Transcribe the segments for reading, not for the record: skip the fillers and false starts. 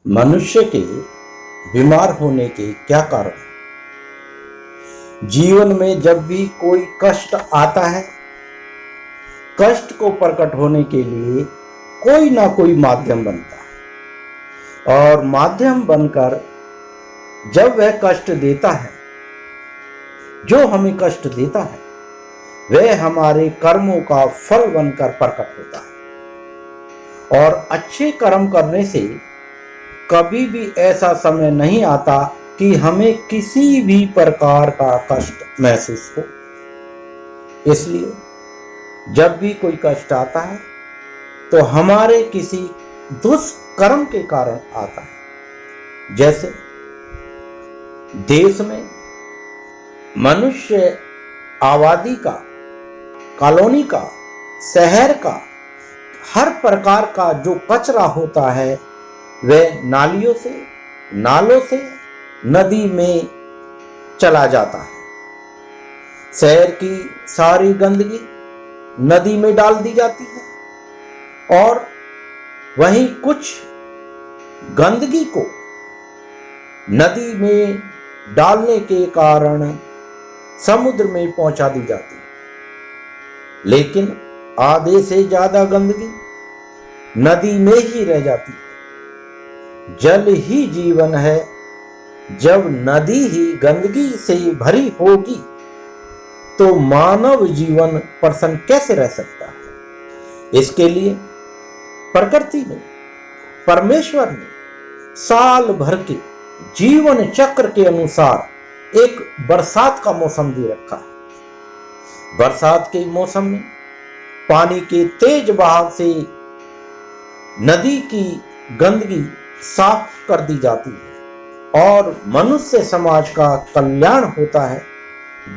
मनुष्य के बीमार होने के क्या कारण हैं? जीवन में जब भी कोई कष्ट आता है, कष्ट को प्रकट होने के लिए कोई ना कोई माध्यम बनता है, और माध्यम बनकर जब वह कष्ट देता है, जो हमें कष्ट देता है वह हमारे कर्मों का फल बनकर प्रकट होता है। और अच्छे कर्म करने से कभी भी ऐसा समय नहीं आता कि हमें किसी भी प्रकार का कष्ट महसूस हो। इसलिए जब भी कोई कष्ट आता है तो हमारे किसी दुष्कर्म के कारण आता है। जैसे देश में मनुष्य आबादी का, कॉलोनी का, शहर का, हर प्रकार का जो कचरा होता है वह नालियों से, नालों से नदी में चला जाता है। शहर की सारी गंदगी नदी में डाल दी जाती है, और वहीं कुछ गंदगी को नदी में डालने के कारण समुद्र में पहुंचा दी जाती है। लेकिन आधे से ज्यादा गंदगी नदी में ही रह जाती है। जल ही जीवन है, जब नदी ही गंदगी से भरी होगी तो मानव जीवन प्रसन्न कैसे रह सकता है। इसके लिए प्रकृति ने, परमेश्वर ने साल भर के जीवन चक्र के अनुसार एक बरसात का मौसम दे रखा है। बरसात के मौसम में पानी के तेज बहाव से नदी की गंदगी साफ कर दी जाती है और मनुष्य समाज का कल्याण होता है।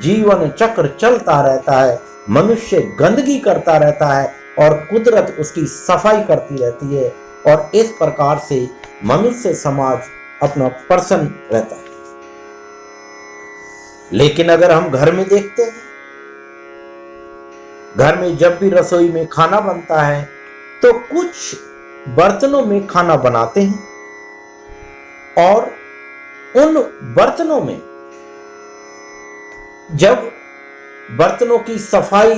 जीवन चक्र चलता रहता है, मनुष्य गंदगी करता रहता है और कुदरत उसकी सफाई करती रहती है, और इस प्रकार से मनुष्य समाज अपना प्रसन्न रहता है। लेकिन अगर हम घर में देखते हैं, घर में जब भी रसोई में खाना बनता है तो कुछ बर्तनों में खाना बनाते हैं, और उन बर्तनों में जब बर्तनों की सफाई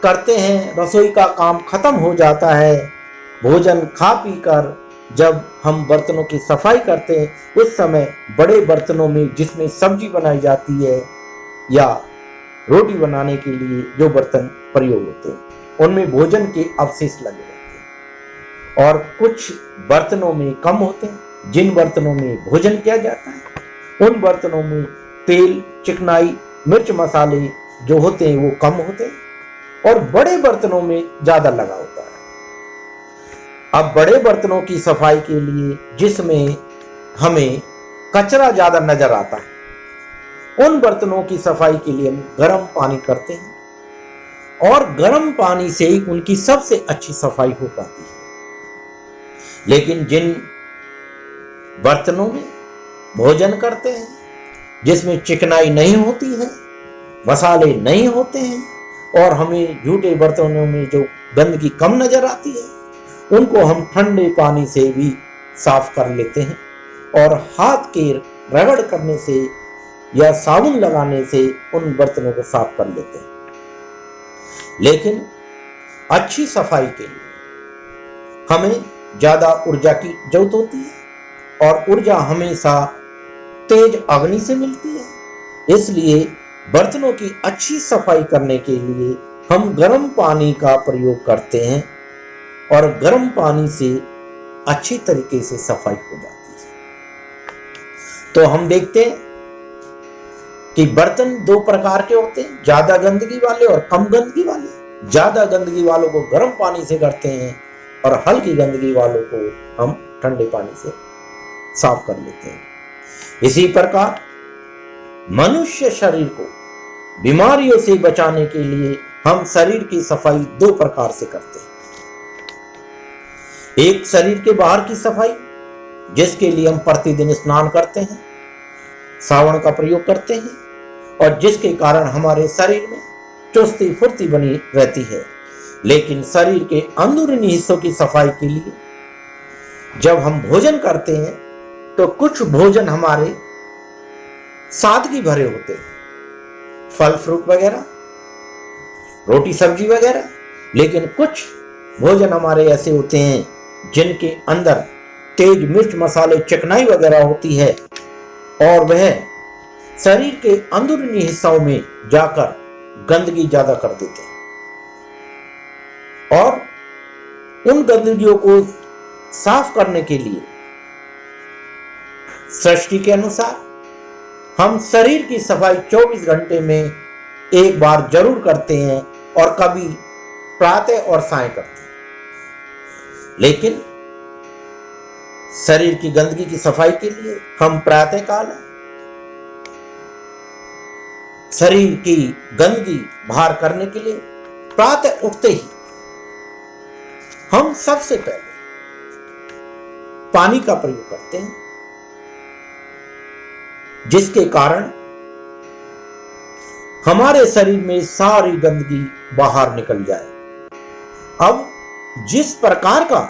करते हैं, रसोई का काम खत्म हो जाता है, भोजन खा पी कर जब हम बर्तनों की सफाई करते हैं, उस समय बड़े बर्तनों में जिसमें सब्जी बनाई जाती है या रोटी बनाने के लिए जो बर्तन प्रयोग होते हैं उनमें भोजन के अवशेष लगे रहते हैं, और कुछ बर्तनों में कम होते हैं। जिन बर्तनों में भोजन किया जाता है उन बर्तनों में तेल, चिकनाई, मिर्च, मसाले जो होते हैं वो कम होते हैं, और बड़े बर्तनों में ज्यादा लगा होता है। अब बड़े बर्तनों की सफाई के लिए जिसमें हमें कचरा ज्यादा नजर आता है, उन बर्तनों की सफाई के लिए हम गर्म पानी करते हैं, और गर्म पानी से ही उनकी सबसे अच्छी सफाई हो पाती है। लेकिन जिन बर्तनों में भोजन करते हैं, जिसमें चिकनाई नहीं होती है, मसाले नहीं होते हैं, और हमें झूठे बर्तनों में जो गंदगी कम नजर आती है, उनको हम ठंडे पानी से भी साफ कर लेते हैं, और हाथ के रगड़ करने से या साबुन लगाने से उन बर्तनों को साफ कर लेते हैं। लेकिन अच्छी सफाई के लिए हमें ज्यादा ऊर्जा की जरूरत होती है, और ऊर्जा हमेशा तेज अग्नि से मिलती है। इसलिए बर्तनों की अच्छी सफाई करने के लिए हम गर्म पानी का प्रयोग करते हैं, और गर्म पानी से अच्छी तरीके से सफाई हो जाती है। तो हम देखते हैं कि बर्तन दो प्रकार के होते हैं, ज्यादा गंदगी वाले और कम गंदगी वाले। ज्यादा गंदगी वालों को गर्म पानी से करते हैं, और हल्की गंदगी वालों को हम ठंडे पानी से साफ कर लेते हैं। इसी प्रकार मनुष्य शरीर को बीमारियों से बचाने के लिए हम शरीर की सफाई दो प्रकार से करते हैं। एक शरीर के बाहर की सफाई, जिसके लिए हम प्रतिदिन स्नान करते हैं, साबुन का प्रयोग करते हैं, और जिसके कारण हमारे शरीर में चुस्ती फुर्ती बनी रहती है। लेकिन शरीर के अंदरूनी हिस्सों की सफाई के लिए जब हम भोजन करते हैं तो कुछ भोजन हमारे सादगी भरे होते हैं, फल फ्रूट वगैरह, रोटी सब्जी वगैरह, लेकिन कुछ भोजन हमारे ऐसे होते हैं जिनके अंदर तेज मिर्च मसाले चिकनाई वगैरह होती है और वह शरीर के अंदरूनी हिस्सों में जाकर गंदगी ज्यादा कर देते हैं। और उन गंदगियों को साफ करने के लिए सृष्टि के अनुसार हम शरीर की सफाई 24 घंटे में एक बार जरूर करते हैं और कभी प्रातः और सायं करते हैं। लेकिन शरीर की गंदगी की सफाई के लिए हम प्रातः काल शरीर की गंदगी बाहर करने के लिए प्रातः उठते ही हम सबसे पहले पानी का प्रयोग करते हैं, जिसके कारण हमारे शरीर में सारी गंदगी बाहर निकल जाए। अब जिस प्रकार का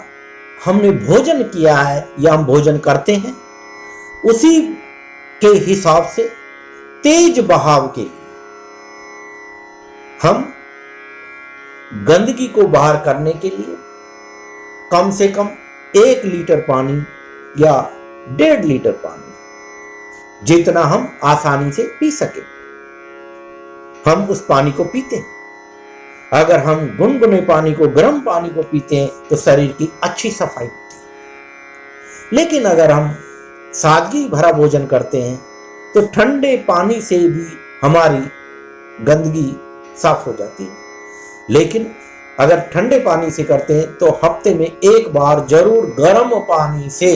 हमने भोजन किया है या हम भोजन करते हैं, उसी के हिसाब से तेज बहाव के लिए हम गंदगी को बाहर करने के लिए कम से कम 1 लीटर पानी या 1.5 लीटर पानी, जितना हम आसानी से पी सके, हम उस पानी को पीते हैं। अगर हम गुनगुने पानी को, गर्म पानी को पीते हैं तो शरीर की अच्छी सफाई होती है। लेकिन अगर हम सादगी भरा भोजन करते हैं तो ठंडे पानी से भी हमारी गंदगी साफ हो जाती है। लेकिन अगर ठंडे पानी से करते हैं तो हफ्ते में एक बार जरूर गर्म पानी से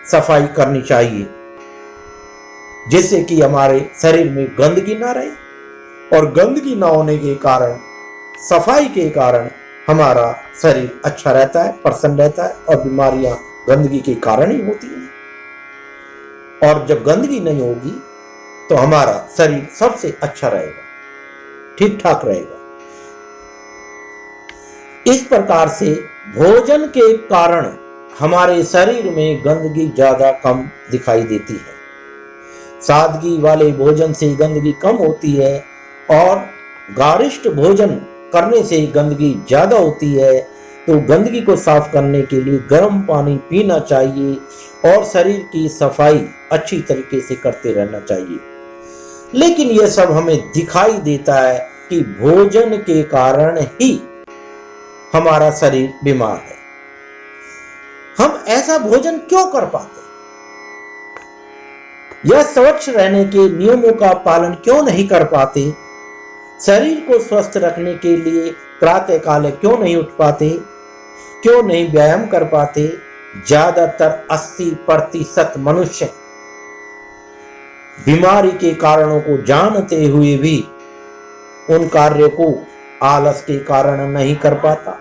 सफाई करनी चाहिए, जिससे कि हमारे शरीर में गंदगी ना रहे। और गंदगी ना होने के कारण, सफाई के कारण हमारा शरीर अच्छा रहता है, प्रसन्न रहता है, और बीमारियां गंदगी के कारण ही होती हैं। और जब गंदगी नहीं होगी तो हमारा शरीर सबसे अच्छा रहेगा, ठीक ठाक रहेगा। इस प्रकार से भोजन के कारण हमारे शरीर में गंदगी ज्यादा कम दिखाई देती है। सादगी वाले भोजन से गंदगी कम होती है और गारिष्ठ भोजन करने से गंदगी ज्यादा होती है। तो गंदगी को साफ करने के लिए गर्म पानी पीना चाहिए और शरीर की सफाई अच्छी तरीके से करते रहना चाहिए। लेकिन यह सब हमें दिखाई देता है कि भोजन के कारण ही हमारा शरीर बीमार है। हम ऐसा भोजन क्यों कर पाते? या स्वच्छ रहने के नियमों का पालन क्यों नहीं कर पाते? शरीर को स्वस्थ रखने के लिए प्रातः काल क्यों नहीं उठ पाते? क्यों नहीं व्यायाम कर पाते? ज्यादातर 80% मनुष्य बीमारी के कारणों को जानते हुए भी उन कार्यों को आलस के कारण नहीं कर पाता,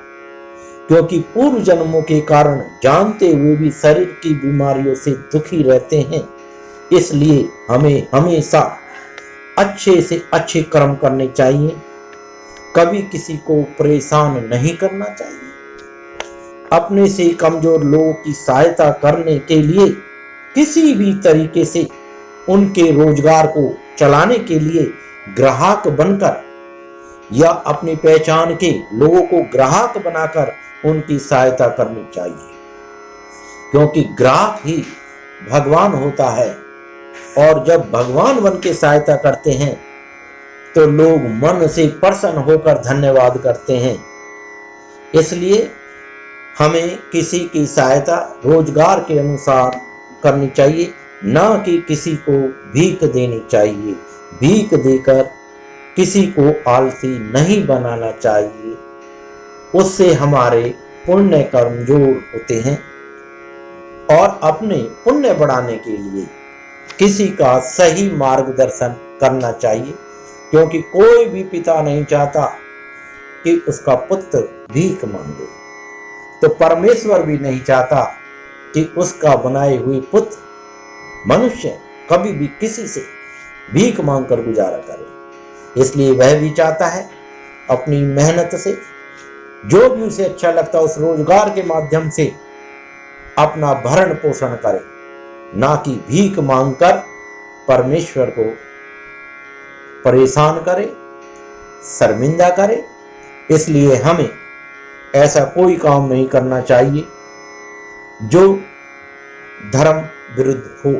क्योंकि पूर्व जन्मों के कारण जानते हुए भी शरीर की बीमारियों से दुखी रहते हैं। इसलिए हमें हमेशा अच्छे से अच्छे कर्म करने चाहिए, कभी किसी को परेशान नहीं करना चाहिए। अपने से कमजोर लोगों की सहायता करने के लिए किसी भी तरीके से उनके रोजगार को चलाने के लिए ग्राहक बनकर या अपनी पहचान के लोगों को ग्राहक बनाकर उनकी सहायता करनी चाहिए, क्योंकि ग्राहक ही भगवान होता है। और जब भगवान बन के सहायता करते हैं तो लोग मन से प्रसन्न होकर धन्यवाद करते हैं। इसलिए हमें किसी की सहायता रोजगार के अनुसार करनी चाहिए, ना कि किसी को भीख देनी चाहिए। भीख देकर किसी को आलसी नहीं बनाना चाहिए, उससे हमारे पुण्य कमजोर होते हैं। और अपने पुण्य बढ़ाने के लिए किसी का सही मार्गदर्शन करना चाहिए, क्योंकि कोई भी पिता नहीं चाहता कि उसका पुत्र भीख मांगे, तो परमेश्वर भी नहीं चाहता कि उसका बनाए हुए पुत्र मनुष्य कभी भी किसी से भीख मांगकर गुजारा करे। इसलिए वह भी चाहता है अपनी मेहनत से जो भी उसे अच्छा लगता है उस रोजगार के माध्यम से अपना भरण पोषण करें, ना कि भीख मांगकर परमेश्वर को परेशान करें, शर्मिंदा करें। इसलिए हमें ऐसा कोई काम नहीं करना चाहिए जो धर्म विरुद्ध हो।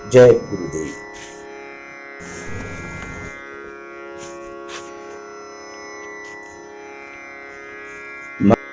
जय गुरुदेव।